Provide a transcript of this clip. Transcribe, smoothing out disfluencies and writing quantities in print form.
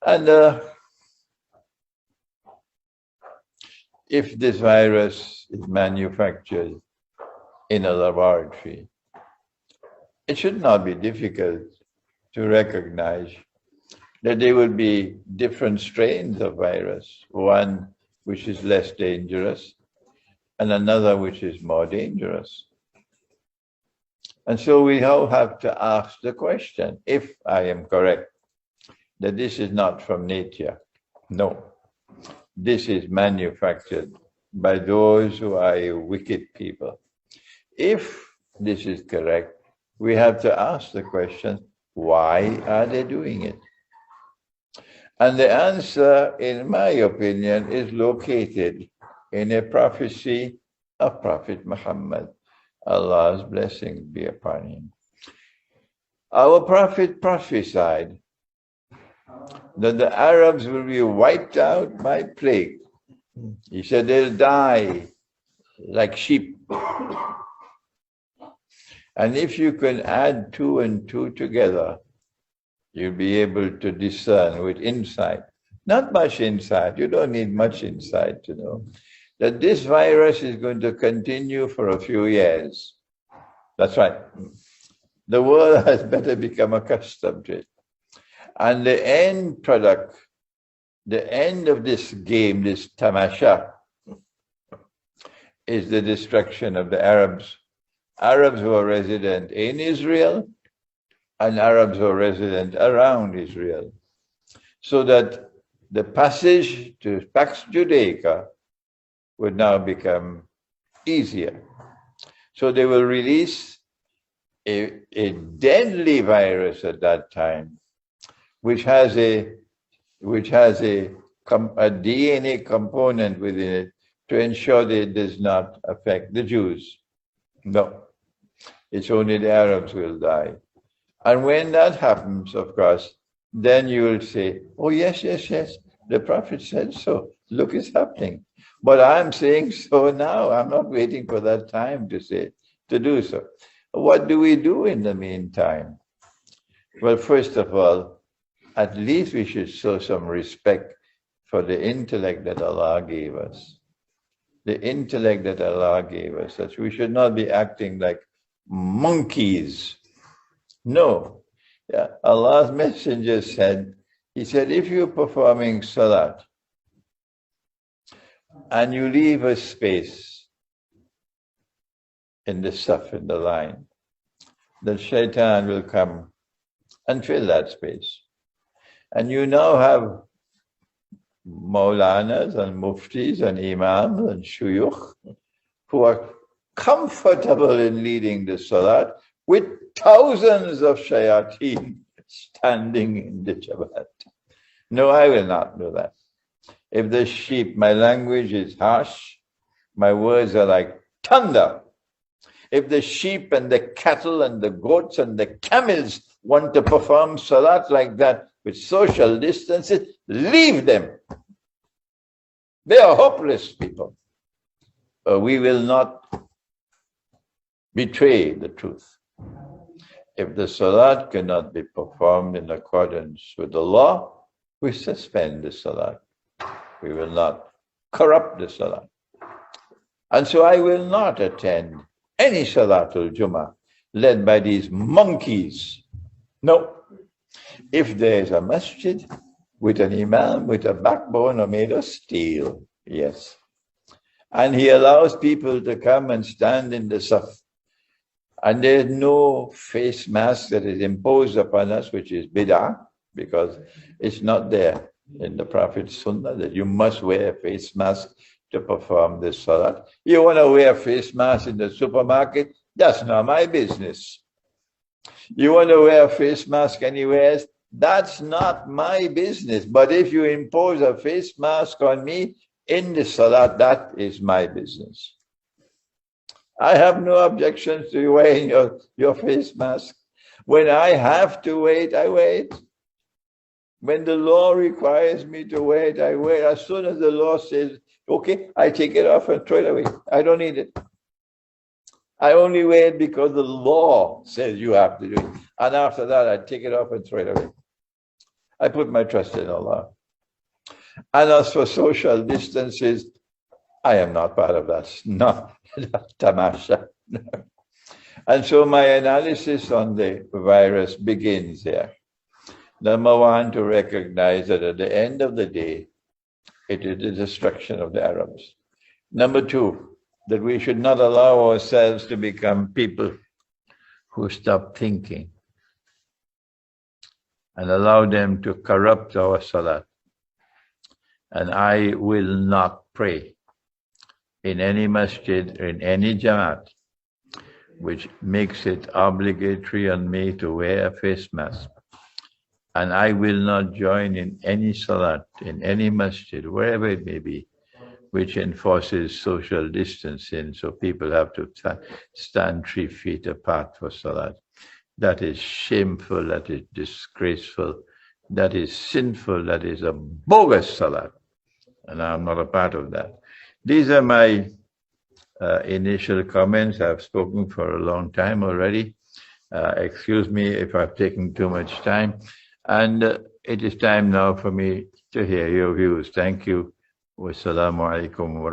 And if this virus is manufactured in a laboratory, it should not be difficult to recognize that there will be different strains of virus, one which is less dangerous and another which is more dangerous. And so we now have to ask the question, if I am correct, that this is not from nature. No, this is manufactured by those who are wicked people. If this is correct, we have to ask the question, why are they doing it? And the answer, in my opinion, is located in a prophecy of Prophet Muhammad. Allah's blessings be upon him. Our Prophet prophesied that the Arabs will be wiped out by plague. He said they'll die like sheep. And if you can add 2 and 2 together, you'll be able to discern with insight. Not much insight, you don't need much insight to know that this virus is going to continue for a few years. That's right. The world has better become accustomed to it. And the end product, the end of this game, this tamasha, is the destruction of the Arabs. Arabs who are resident in Israel and Arabs who are resident around Israel. So that the passage to Pax Judaica would now become easier. So they will release a deadly virus at that time, which has a DNA component within it to ensure that it does not affect the Jews. No, it's only the Arabs who will die. And when that happens, of course, then you will say, oh, yes, the Prophet said so. Look, it's happening. But I'm saying so now. I'm not waiting for that time to do so. What do we do in the meantime? Well, first of all, at least we should show some respect for the intellect that Allah gave us. The intellect that Allah gave us, that we should not be acting like monkeys. No. Yeah. Allah's messenger said, he said, if you're performing salat and you leave a space in the saf, in the line, the shaitan will come and fill that space. And you now have Maulanas and Muftis and Imams and Shuyukh who are comfortable in leading the salat with thousands of shayateen standing in the Jabhat. No, I will not do that. If the sheep, my language is harsh, my words are like thunder. If the sheep and the cattle and the goats and the camels want to perform salat like that with social distances, leave them. They are hopeless people. We will not betray the truth. If the salat cannot be performed in accordance with the law, we suspend the salat. We will not corrupt the salat. And so I will not attend any Salatul Jummah led by these monkeys. No. If there is a masjid with an imam with a backbone or made of steel, yes. And he allows people to come and stand in the saf. And there's no face mask that is imposed upon us, which is bid'ah, because it's not there in the Prophet's sunnah that you must wear a face mask to perform this salat. You want to wear a face mask in the supermarket? That's not my business. You want to wear a face mask anywhere else? That's not my business. But if you impose a face mask on me in the salat, that is my business. I have no objections to you wearing your face mask. When I have to wait, I wait. When the law requires me to wait, I wait. As soon as the law says, okay, I take it off and throw it away. I don't need it. I only wait because the law says you have to do it. And after that, I take it off and throw it away. I put my trust in Allah. And as for social distances, I am not part of that. Not tamasha. And so my analysis on the virus begins here. Number one, to recognize that at the end of the day, it is the destruction of the Arabs. Number two, that we should not allow ourselves to become people who stop thinking and allow them to corrupt our salat. And I will not pray in any masjid or in any jamaat which makes it obligatory on me to wear a face mask. And I will not join in any salat, in any masjid, wherever it may be, which enforces social distancing, so people have to stand 3 feet apart for salat. That is shameful, that is disgraceful, that is sinful, that is a bogus salat. And I'm not a part of that. These are my initial comments. I've spoken for a long time already. Excuse me if I've taken too much time. And it is time now for me to hear your views. Thank you. Wassalamu alaikum wa rahmatullahi.